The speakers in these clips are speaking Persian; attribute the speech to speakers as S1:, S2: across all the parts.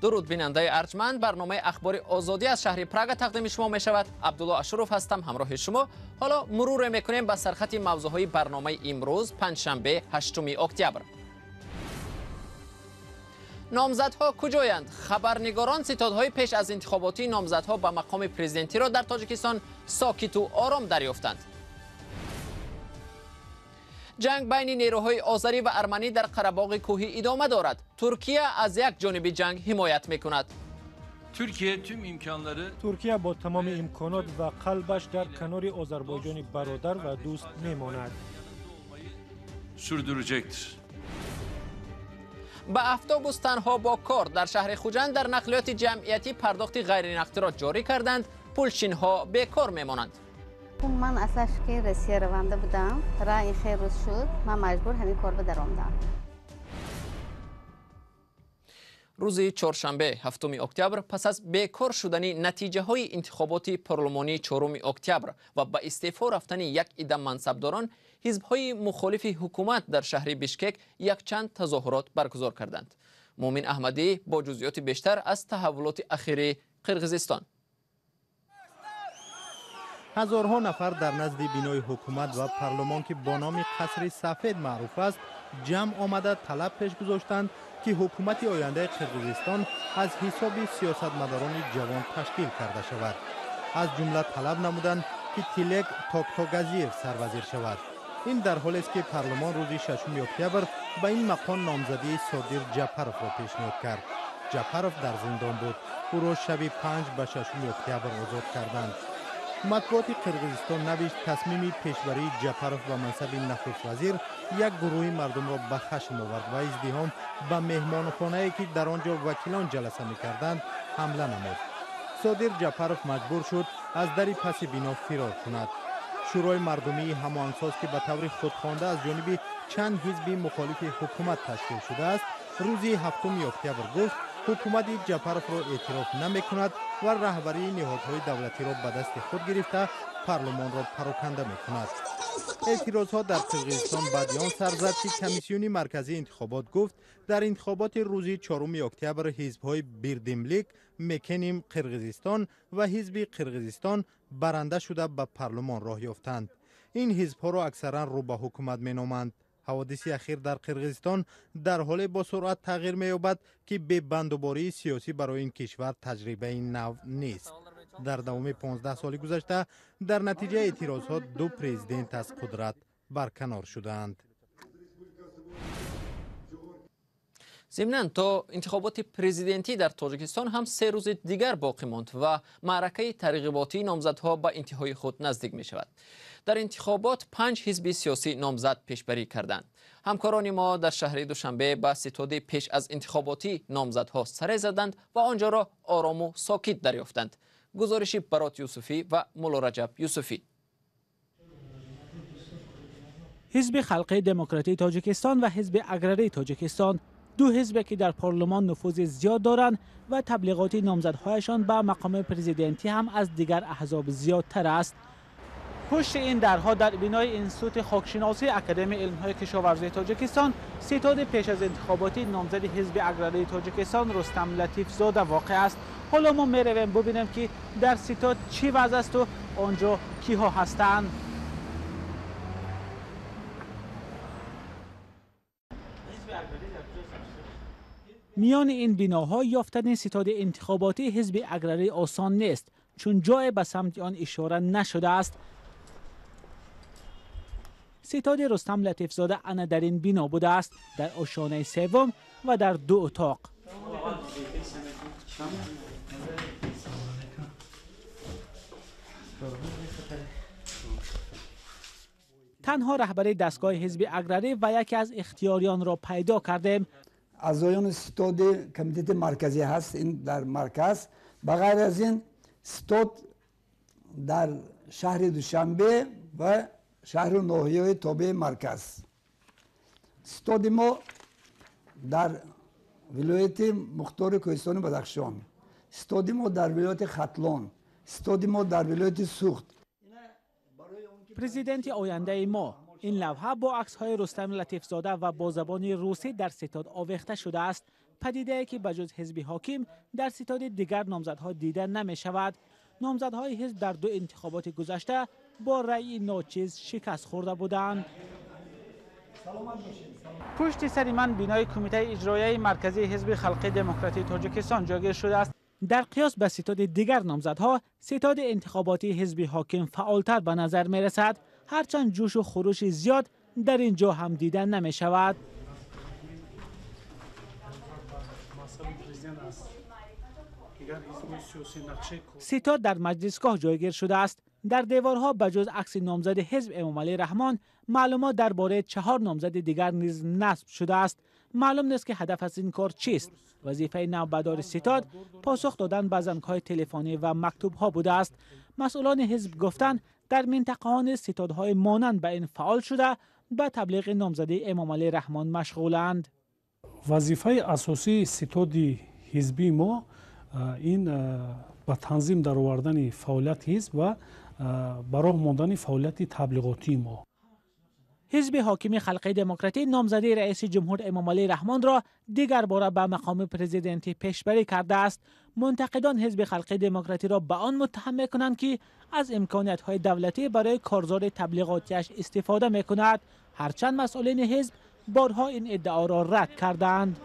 S1: درود بیننده ارجمند، برنامه اخبار آزادی از شهر پراگ تقدیم شما می شود. عبدالله اشرف هستم همراه شما. حالا مرور میکنیم به سرخط موضوعهای برنامه امروز پنجشنبه 8 اکتبر. نامزدها کجایند؟ خبرنگاران ستادهای پیش از انتخاباتی نامزدها به مقام پرزیدنتی را در تاجیکستان ساکت و آرام دریافتند. جنگ بین نیروهای آذری و ارمنی در قره‌باغ کوهی ادامه دارد. ترکیه از یک جانب جنگ حمایت میکند.
S2: ترکیه با تمام امکانات و قلبش در کنار آذربایجان برادر و دوست میماند.
S1: به اتوبوس تنها با کار در شهر خوجند در نقلیات جمعیتی پرداخت غیر نقدی را جاری کردند. پولشین ها بیکار میمانند.
S3: من اصلاش که رسیه رونده بودم، راه این خیر روز شد، من مجبور همین کار به درام دارم.
S1: روز چهارشنبه 7 اکتبر پس از بیکار شدن نتیجه های انتخابات پارلمانی 4 اکتبر و به استعفا رفتن یک عده منصبداران، حزب های مخالف حکومت در شهر بیشکک یک چند تظاهرات برگزار کردند. مومن احمدی با جزئیات بیشتر از تحولات اخیر قرقیزستان.
S4: هزارها نفر در نزد بینای حکومت و پارلمان که با نام قصر سفید معروف است جمع آمده طلب پیش گذاشتند که حکومت آینده قرقیزستان از حساب سیاستمداران جوان تشکیل کرده شود. از جمله طلب نمودند که تیلک توکتوگازیف سروزیر شود. این در حالی است که پارلمان روز 6 اکتبر به این مقام نامزدی صادر جعفرов را پیشنهاد کرد. جعفرov در زندان بود. او را شب 5 به 6 اکتبر آزاد کردند. مطبوعات قرقیزستان نوشت تصمیم پیشبری جعفرov به منصب نخست وزیر یک گروه مردم را به خشم آورد و ازدحام به مهمانخانه‌ای که در آنجا وکیلان جلسه می‌کردند حمله نمود. صادر جعفرov مجبور شد از در پس بنا فرار کند. شورای مردمی هماهنگساز که به طور خودخوانده از جانب چند حزب مخالف حکومت تشکیل شده است، روز 7 اکتبر گفت حکومت جعفرov را اعتراف نمی‌کند و رهبری نهادهای دولتی را به دست خود گرفته پارلمان را پراکنده می‌کند. اعتراضات در قرقیزستان بعدیان سر زد که کمیسیون مرکزی انتخابات گفت در انتخابات روز 4 اکتبر حزب‌های بیردیملیک، میکنیم قرقیزستان و حزب قرقیزستان برنده شده به پارلمان راه یافتند. این حزب‌ها را اکثرا رو به حکومت مینامند. حوادث اخیر در قرقیزستان در حال با سرعت تغییر می‌یابد که به بندوباری سیاسی برای این کشور تجربه نو نیست. در دوام 15 سال گذشته در نتیجه اعتراضات 2 پرزیدنت از قدرت برکنار شدند.
S1: ضمناً تا انتخابات پرزیدنتی در تاجیکستان هم 3 روز دیگر باقی ماند و معرکه ترغیباتی نامزدها به انتهای خود نزدیک می شود. در انتخابات 5 حزب سیاسی نامزد پیشبری کردند. همکاران ما در شهر دوشنبه به ستاد پیش از انتخاباتی نامزدها سر زدند و آنجا را آرام و ساکت دریافتند. گزارش برات یوسفی و مولا رجب یوسفی.
S5: حزب خلق دموکراتی تاجیکستان و حزب اگرری تاجیکستان، 2 حزب که در پارلمان نفوذ زیاد دارند و تبلیغات نامزدهایشان به مقام پرزیدنتی هم از دیگر احزاب زیادتر است. پشت این درها در بینای انستیتوت خاکشناسی اکادمی علم‌های کشاورزی تاجیکستان ستاد پیش از انتخاباتی نامزد حزب اگرری تاجیکستان رستم لطیف زاده واقع است. حالا ما میرویم ببینیم که در ستاد چی وضع است و آنجا کیها هستند. میان این بناها یافتن ستاد انتخاباتی حزب اگرری آسان نیست، چون جای به سمت آن اشاره نشده است. ستاد رستم لطیف زاده انا در این بنا بوده است، در آشیانه سوم و در 2 اتاق. تنها رهبری دستگاه حزب اگرری و یکی از اختیاریان را پیدا کردیم.
S6: اعضایان ستاد کمیته مرکزی هست این در مرکز. بغیر از این ستاد در شهر دوشنبه و شهر و ناحیه‌های تابع مرکز. ستاد ما در ولایت مختار کوهستان بدخشان، ستاد ما در ولایت ختلان، ستاد ما در ولایت سوخت.
S5: پرزیدنت آینده ما، این لوحه با عکس‌های رستم لطیف زاده و با زبان روسی در ستاد آویخته شده است. پدیده که بجز حزب حاکم در ستاد دیگر نامزدها دیده نمی شود. نامزدهای حزب در دو انتخابات گذشته با رأی ناچیز شکست خورده بودند. پشت سر من بینای کمیته اجرایی مرکزی حزب خلق دموکراتی تاجیکستان جایگیر شده است. در قیاس به ستاد دیگر نامزدها، ستاد انتخاباتی حزب حاکم فعالتر به نظر می رسد، هرچند جوش و خروش زیاد در اینجا هم دیده نمی شود. ستاد در مجلسگاه جایگیر شده است. در دیوارها بجز عکس نامزد حزب امام علی رحمان، معلومات درباره 4 نامزد دیگر نیز نصب شده است. معلوم نیست که هدف از این کار چیست. وظیفه نوبدار ستاد پاسخ دادن به زنگ‌های تلفنی و مکتوب‌ها بوده است. مسئولان حزب گفتند در منطقه‌ها ستادهای مانند به این فعال شده به تبلیغ نامزدی امام علی رحمان مشغولند.
S7: وظیفه اساسی ستاد حزبی ما این با تنظیم در آوردن فعالیت حزب و برای ماندن فعالیت تبلیغاتی ما.
S5: حزب حاکم خلق دموکراتی نامزدی رئیس جمهور امام علی رحمان را دیگر بار به مقام پرزیدنتی پیشبری کرده است. منتقدان حزب خلق دموکراتی را به آن متهم می‌کنند که از امکانیت‌های دولتی برای کارزار تبلیغاتیش استفاده می‌کند، هرچند مسئولین حزب بارها این ادعا را رد کردند.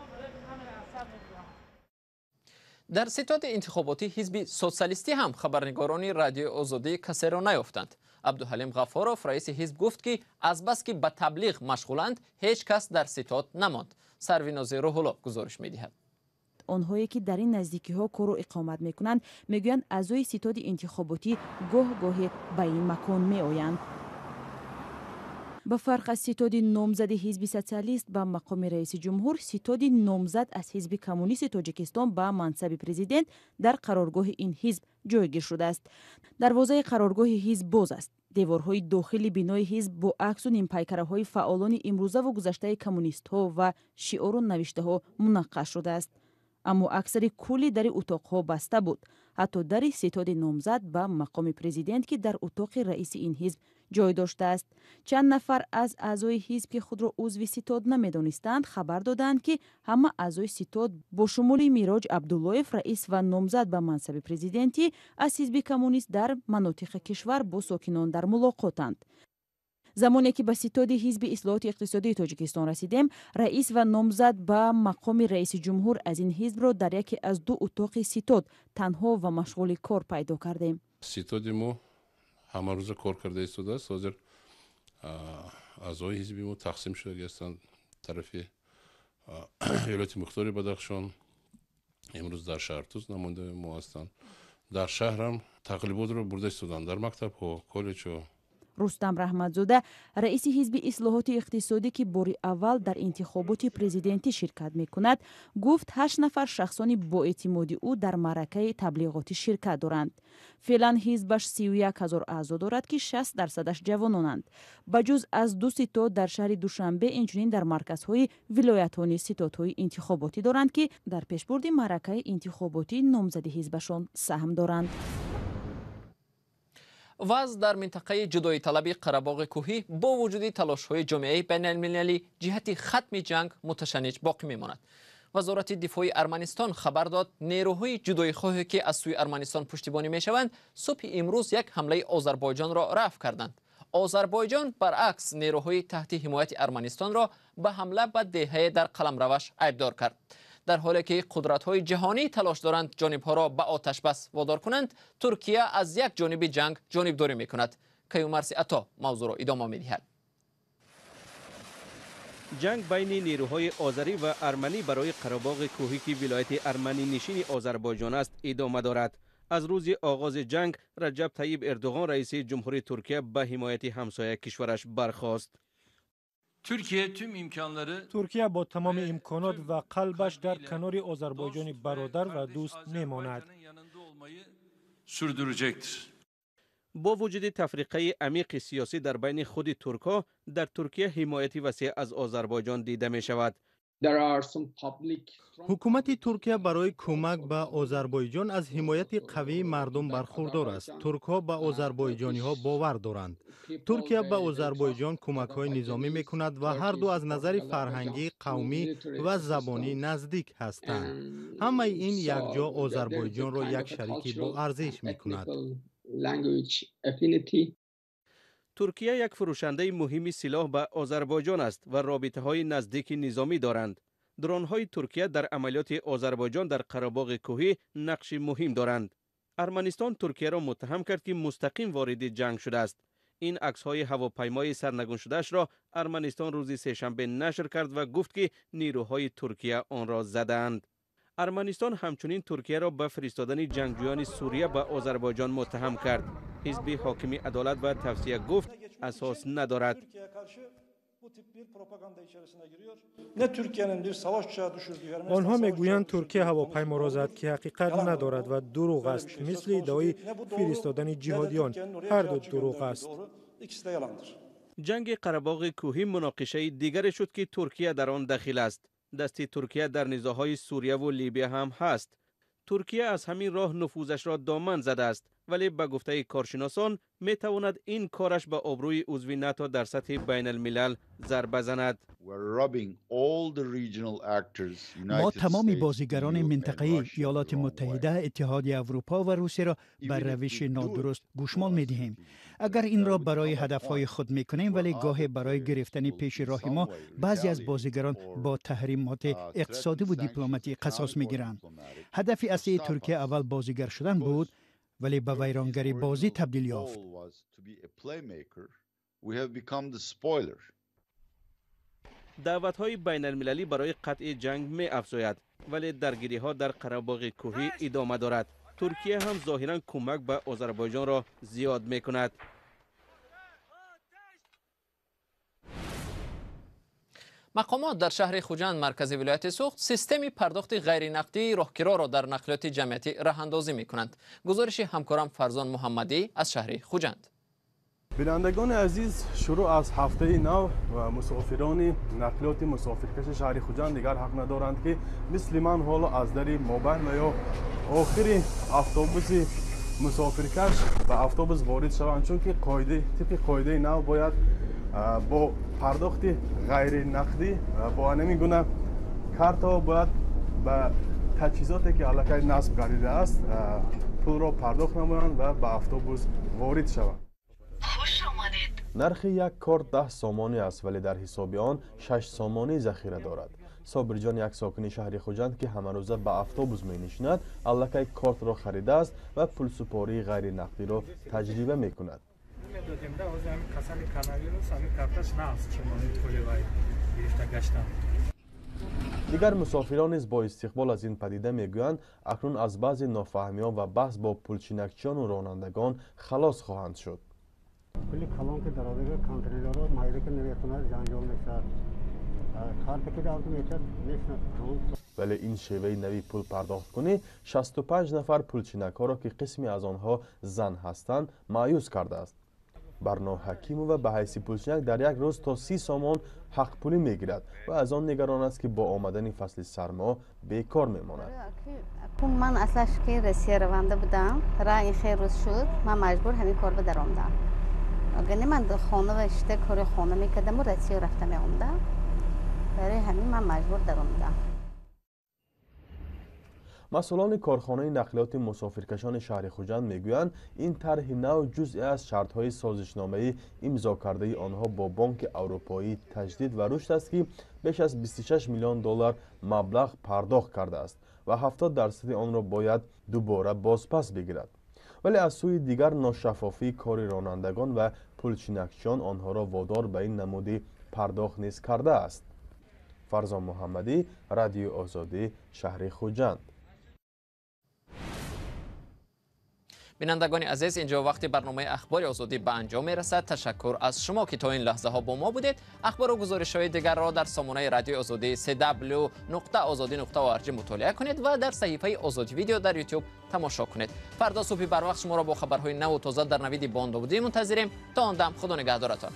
S1: در ستاد انتخاباتی حزب سوسیالیستی هم خبرنگاران رادیو آزادی کسی را نیافتند. عبدالحلیم غفاروف رئیس حزب گفت که از بس که به تبلیغ مشغولند هیچ کس در ستاد نماند. سرویناز روح‌الله گزارش می‌دهد.
S8: آنهایی که در این نزدیکی ها کار و اقامت میکنند میگویند اعضای ستاد انتخاباتی گاهی به این مکان میآیند. با فرق از ستاد نامزد حزب سوسیالیست به مقام رئیس جمهور، ستاد نامزد از حزب کمونیست تاجیکستان به منصب پرزیدنت در قرارگاه این حزب جایگیر شده است. دروازه قرارگاه حزب باز است. دیوارهای داخلی بینای حزب با عکس و نیمپیکره‌های فعالان امروزه و گذشته کمونیست‌ها و شعار و نوشته‌ها منقش شده است. اما اکثر کلی در اتاق‌ها بسته بود. حتی در ستاد نامزد به مقام پرزیدنت که در اتاق رئیس این حزب جای داشته است. چند نفر از اعضای حزب که خود را عضو ستاد نمی‌دانستند خبر دادند که همه اعضای ستاد با شمول میراج عبداللهیف رئیس و نامزد به منصب پرزیدنتی از حزب کمونیست در مناطق کشور با ساکنان در ملاقاتند. زمانی که به ستاد حزب اصلاحات اقتصادی تاجیکستان رسیدیم، رئیس و نامزد به مقام رئیس جمهور از این حزب را در یکی از دو اتاق ستاد تنها و مشغول کار پیدا کردیم.
S9: ستاد ما همه روز کار کرده ایستاده است. حاضر اعضای حزب ما تقسیم شده هستند طرف ایالات مختار بدخشان. امروز در شهرتوز نماینده ما هستند. در شهر هم تقریبات رو برده ایستادند، در مکتب ها، کالج ها.
S8: رستم رحمتزاده رئیس حزب اصلاحات اقتصادی که بار اول در انتخابات پرزیدنتی شرکت میکند گفت 8 نفر شخصان با اعتماد او در معرکه تبلیغاتی شرکت دارند. فعلا حزبش 31,000 اعضا دارد که 60% جوانانند. بجز از 2 ستاد در شهر دوشنبه اینچنین در مرکزهای ولایتانی ستادهای انتخاباتی دارند که در پیشبرد معرکه انتخاباتی نامزد حزبشان سهم دارند.
S1: وضع در منطقه جدایی طلبی قره‌باغ کوهی با وجود تلاش‌های جامعه بین المللی جهت ختم جنگ متشنج باقی می‌ماند. وزارت دفاع ارمنستان خبر داد نیروهای جدایی خواهی که از سوی ارمنستان پشتیبانی می‌شوند صبح امروز یک حمله آذربایجان را رفع کردند. آذربایجان برعکس نیروهای تحت حمایت ارمنستان را به حمله به دهه در قلمروش عیبدار کرد. در حالی که قدرت‌های جهانی تلاش دارند جانب‌ها را به آتش بس وادار کنند، ترکیه از یک جانب جنگ جانبداری می‌کند. کیومرث عطا موضوع را ادامه می‌دهد.
S10: جنگ بین نیروهای آذری و ارمنی برای قره‌باغ کوهی که ولایت ارمنی نشین آذربایجان است ادامه دارد. از روز آغاز جنگ رجب طیب اردوغان رئیس جمهوری ترکیه به حمایت همسایه کشورش برخاست.
S2: ترکیه با تمام امکانات و قلبش در کنار آذربایجان برادر و دوست میماند.
S10: با وجود تفریقه عمیق سیاسی در بین خود ترک‌ها، در ترکیه حمایت وسیع از آذربایجان دیده می شود.
S4: حکومت ترکیه برای کمک به آذربایجان از حمایت قوی مردم برخوردار است. ترک‌ها به آذربایجانی‌ها باور دارند. ترکیه به آذربایجان کمک‌های نظامی می‌کند و هر دو از نظر فرهنگی، قومی و زبانی نزدیک هستند. همه این یکجا آذربایجان را یک شریک با ارزش می‌کند.
S10: ترکیه یک فروشنده مهم سلاح به آذربایجان است و رابطه‌های نزدیک نظامی دارند. درون‌های ترکیه در عملیات آذربایجان در قره‌باغ کوهی نقش مهم دارند. ارمنستان ترکیه را متهم کرد که مستقیم وارد جنگ شده است. این عکس‌های هواپیمای سرنگون شده‌اش را ارمنستان روز سه‌شنبه نشر کرد و گفت که نیروهای ترکیه آن را زدند. ارمنستان همچنین ترکیه را به فرستادن جنگجویان سوریه به آذربایجان متهم کرد. حزب حاکم عدالت و توسعه گفت اساس ندارد.
S2: آنها میگویند ترکیه هواپیما را زد که حقیقت ندارد و دروغ است، مثل ادعای فرستادن جهادیان. هر دو دروغ است.
S10: جنگ قره‌باغ کوهی مناقشه دیگر شد که ترکیه در آن دخیل است. دست ترکیه در نزاع‌های سوریه و لیبی هم هست. ترکیه از همین راه نفوذش را دامن زده است، ولی به گفته کارشناسان می تواند این کارش به آبروی عضو ناتو در سطح بین الملل ضربه زند.
S11: ما تمام بازیگران منطقه‌ای ایالات متحده، اتحادیه اروپا و روسیه را بر روش نادرست گوشمال می دهیم. اگر این را برای هدفهای خود می کنیم، ولی گاهی برای گرفتن پیش راه ما بعضی از بازیگران با تحریمات اقتصادی و دیپلماتی قصاص می گیرند. هدف اصلی ترکیه اول بازیگر شدن بود، ولی به ویرانگری بازی تبدیل یافت.
S10: دعوت‌های بین المللی برای قطع جنگ می افزاید، ولی درگیری‌ها در قره‌باغ کوهی ادامه دارد. ترکیه هم ظاهراً کمک به آذربایجان را زیاد می کند.
S1: مقامات در شهر خوجند مرکز ولایت سوخت سیستم پرداخت غیر نقدی راهگیرا را در نقلیات جمعیتی راه اندازی می کنند. گزارش همکارم فرزان محمدی از شهر خوجند.
S12: بینندگان عزیز، شروع از هفته نو و مسافران نقلیات مسافرکش شهر خوجند دیگر حق ندارند که مثل من حالا از در مابین و یا آخر اتوبوس مسافرکش و اتوبوس وارد شوند، چون که طبق قاعده نو باید با پرداخت غیر نقدی با همین گونه کارت باید به تجهیزاتی که علاقه نصب گردیده است پول را پرداخت نمایند و به اتوبوس وارد شوند. نرخ یک کارت 10 سامانی است، ولی در حساب آن 6 سامانی ذخیره دارد. صابر جان یک ساکن شهر خوجند که همه روزه به اتوبوس می نشیند، علاقه کارت را خریده است و پول سپاری غیر نقدی را تجربه می کند. دیگر مسافران نیز با استقبال از این پدیده میگویند اکنون از بعضی نافهمی‌ها و بحث با پولچینکچیان و رانندگان خلاص خواهند شد.
S13: کلی کلان که در آدگاه کانترینرها مایده که نمیتونه جنجال میشه کارت که دارد میشه نیست.
S12: ولی این شیوه نوی پول پرداخت کنی 65 نفر پولچینک ها را که قسمی از آنها زن هستند مایوس کرده است. برنا حکیم و به حیث پولچینک در یک روز تا 30 سامان حق پولی میگیرد و از آن نگران است که با آمدن فصل سرما بیکار میماند.
S3: من اصلاش که رسیه رونده بودم، راه این خیلی روز شد، من مجبور همین کار بدرم آمدم. اگر من در خانه و اشته کار خانه میکردم و رسیه رفته میامدم، برای همین من مجبور در آمدم.
S12: مسئولان کارخانه نقلیات مسافرکشان شهر خوجند میگویند این طرح نو جزئی از شرط‌های سازشنامه‌ای امضا کرده آنها با بانک اروپایی تجدید و رشد است که بیش از 26 میلیون دلار مبلغ پرداخت کرده است و 70% آن را باید دوباره بازپس بگیرد. ولی از سوی دیگر ناشفافی کار رانندگان و پولچینکچیان آنها را وادار به این نمودی پرداخت نیز کرده است. فرزان محمدی، رادیو آزادی، شهر خوجند.
S1: بینندگان عزیز، اینجا وقتی برنامه اخبار آزادی به انجام میرسد. تشکر از شما که تا این لحظه ها با ما بودید. اخبار و گزارش های دیگر را در سامانه رادیو آزادی www.azadi.org مطالعه کنید و در صفحه آزادی ویدیو در یوتیوب تماشا کنید. فردا صبح بر وقت شما را با خبرهای نو و تازه در نوید باند بودیم منتظریم. تا آن دم خدا نگهدارتان.